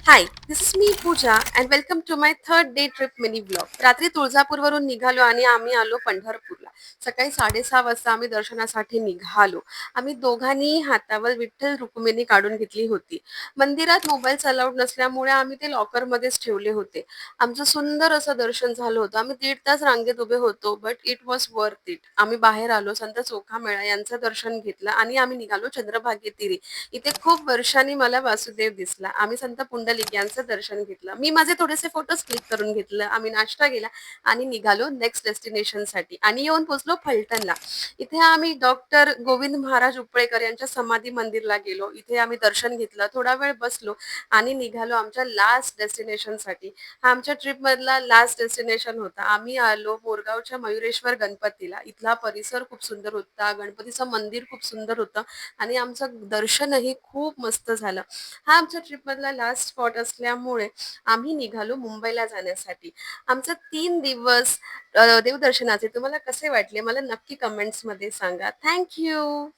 High, this is me Pooja and welcome to my third day trip mini blog. रात्री तुळजापूरवरून निघालो आणि आम्ही आलो पंढरपूरला. सकाळी 6:30 वाजता आम्ही दर्शनासाठी निघालो. आम्ही दोघांनी हातावर विठ्ठल रुक्मिणी काढून घेतली होती. मंदिरात मोबाईल अलाउड नसल्यामुळे आम्ही ते लॉकरमध्येच ठेवले होते. आमचं सुंदर असं दर्शन झालं होतं. आम्ही 1.5 तास रांगेत उभे होतो, but it was worth it. आम्ही बाहेर आलो, संत चोखामेळा यांचं दर्शन घेतलं आणि आम्ही निघालो चंद्रभागेतीरी. इथे खूप वर्षांनी मला वासुदेव दिसला. आम्ही संत पुंडलिक यांचं दर्शन घेतलं. मी माझे थोडेसे फोटोज क्लिक करून घेतलं. आम्ही नाश्ता केला आणि निघालो नेक्स्ट डेस्टिनेशनसाठी आणि येऊन पोहोचलो फलटणला. इथे आम्ही डॉक्टर गोविंद महाराज उपळेकर यांच्या समाधी मंदिरला गेलो. इथे आम्ही दर्शन घेतलं. थोडा वेळ बसलो आणि निघालो आमच्या लास्ट डेस्टिनेशनसाठी. हा आमच्या ट्रिपमधला लास्ट डेस्टिनेशन होता. आम्ही आलो मोरगावच्या मयुरेश्वर गणपतीला. इथला परिसर खूप सुंदर होता. गणपतीचं मंदिर खूप सुंदर होतं आणि आमचं दर्शनही खूप मस्त झालं. हा आमच्या ट्रिपमधला लास्ट स्पॉट असल्यामुळे आम्ही निघालो मुंबईला जाण्यासाठी. आमचे 3 दिवस देवदर्शनाचे तुम्हाला कसे वाटले? मला नक्की कमेंट्समध्ये सांगा. Thank you.